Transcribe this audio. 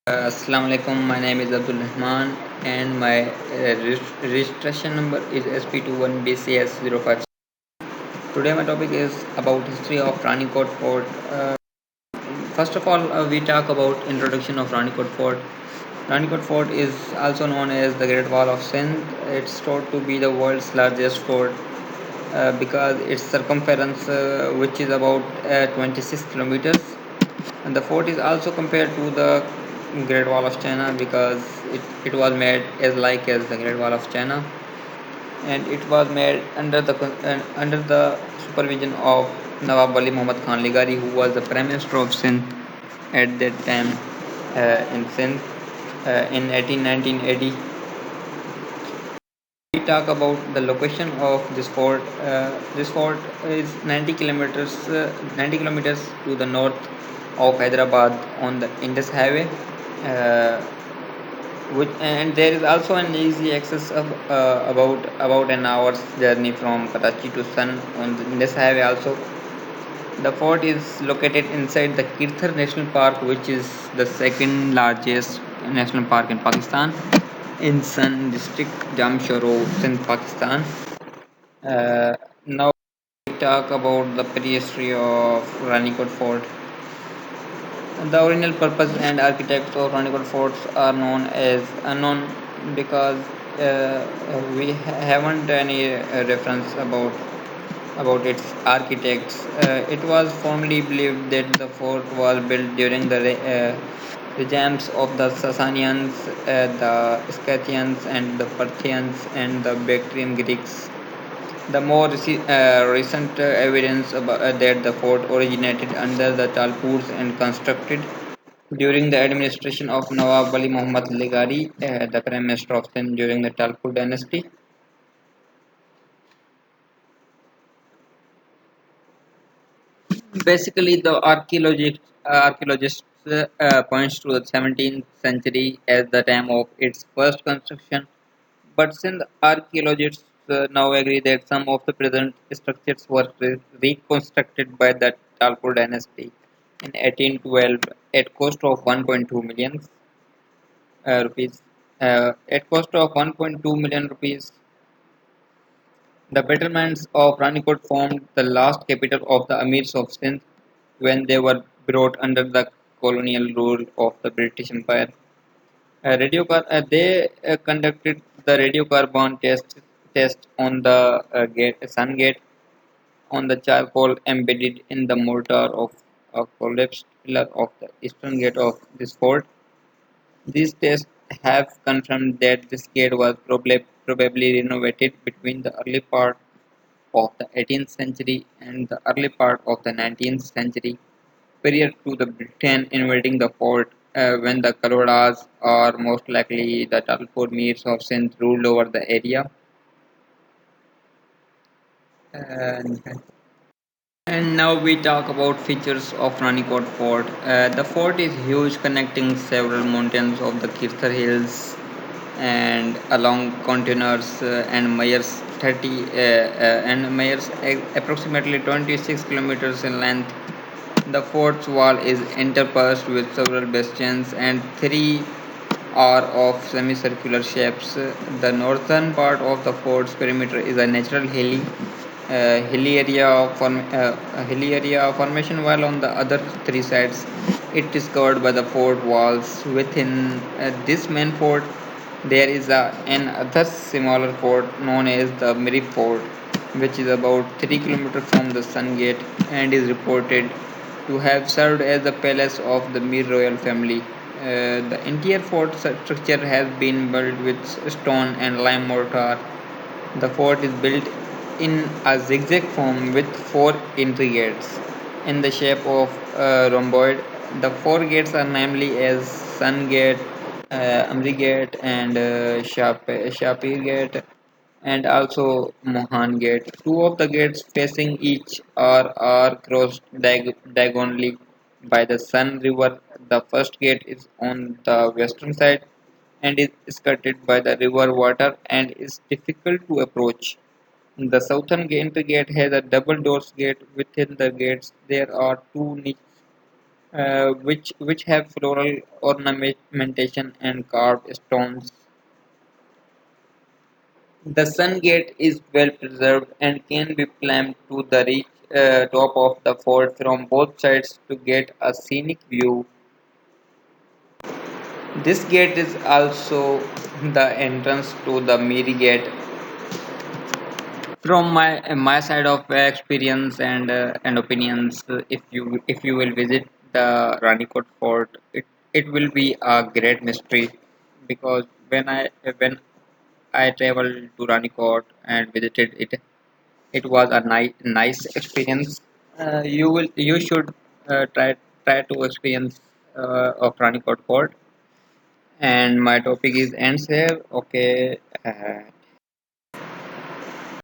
Assalamu alaikum. My name is Abdul Rahman and my registration number is SP21BCS05. Today my topic is about history of Ranikot Fort. First of all, we talk about introduction of Ranikot Fort. Ranikot Fort is also known as the Great Wall of Sindh. It's thought to be the world's largest fort because its circumference, which is about 26 kilometers, and the fort is also compared to the Great Wall of China because it was made as the Great Wall of China, and it was made under the supervision of Nawab Ali Muhammad Khan Ligari, who was the Prime Minister of Sindh at that time in Sindh in 1819 AD. We talk about the location of this fort. This fort is 90 kilometers to the north of Hyderabad on the Indus Highway. Uh, and there is also an easy access of about an hour's journey from Karachi to Sun on the Indus Highway. Also, the fort is located inside the Kirthar National Park, which is the second largest national park in Pakistan, in Sann district, Jamshoro, Sindh, Pakistan. Now we talk about the prehistory of Ranikot Fort. The original purpose and architects of Ranikot forts are known as unknown because we haven't any reference about its architects. It was formerly believed that the fort was built during the regimes of the Sasanians, the Scythians, and the Parthians, and the Bactrian Greeks. The more recent evidence that the fort originated under the Talpurs and constructed during the administration of Nawab Ali Muhammad Ligari, the Prime Minister of Sindh during the Talpur dynasty. Basically, the archaeologists points to the 17th century as the time of its first construction, but Sindh archaeologists now agree that some of the present structures were reconstructed by the Talpur dynasty in 1812 at cost of 1.2 million rupees. At cost of 1.2 million rupees, the settlements of Ranikot formed the last capital of the Amirs of Sindh when they were brought under the colonial rule of the British Empire. They conducted the radiocarbon test on the Sun Gate on the charcoal embedded in the mortar of a collapsed pillar of the eastern gate of this fort. These tests have confirmed that this gate was probably renovated between the early part of the 18th century and the early part of the 19th century, prior to the Britain invading the fort, when the Kalodas, or most likely the Talpur Mirs of Sindh, ruled over the area. And, and now we talk about features of Ranikot Fort. The fort is huge, connecting several mountains of the Kirthar Hills and along containers and Myers 30 and Myers approximately 26 kilometers in length. The fort's wall is interspersed with several bastions and three are of semicircular shapes. The northern part of the fort's perimeter is a natural hilly area formation, while on the other three sides it is covered by the fort walls. Within this main fort, there is another smaller fort known as the Mirip Fort, which is about 3 kilometers from the Sun Gate and is reported to have served as the palace of the Mir royal family. The entire fort structure has been built with stone and lime mortar. The fort is built in a zigzag form with four entry gates in the shape of rhomboid. The four gates are namely as Sun Gate, Amri Gate, and Shapir Gate, and also Mohan Gate. Two of the gates facing each are crossed diagonally by the Sun River. The first gate is on the western side and is skirted by the river water and is difficult to approach. The southern entry gate has a double doors gate. Within the gates, there are two niches which have floral ornamentation and carved stones. The Sun Gate is well preserved and can be climbed to the reach top of the fort from both sides to get a scenic view. This gate is also the entrance to the Miri Gate. From my side of experience and opinions, if you will visit the Ranikot Fort, it will be a great mystery because when I traveled to Ranikot and visited it, it was a nice experience. You should try to experience of Ranikot Fort. And my topic is ends here. Okay.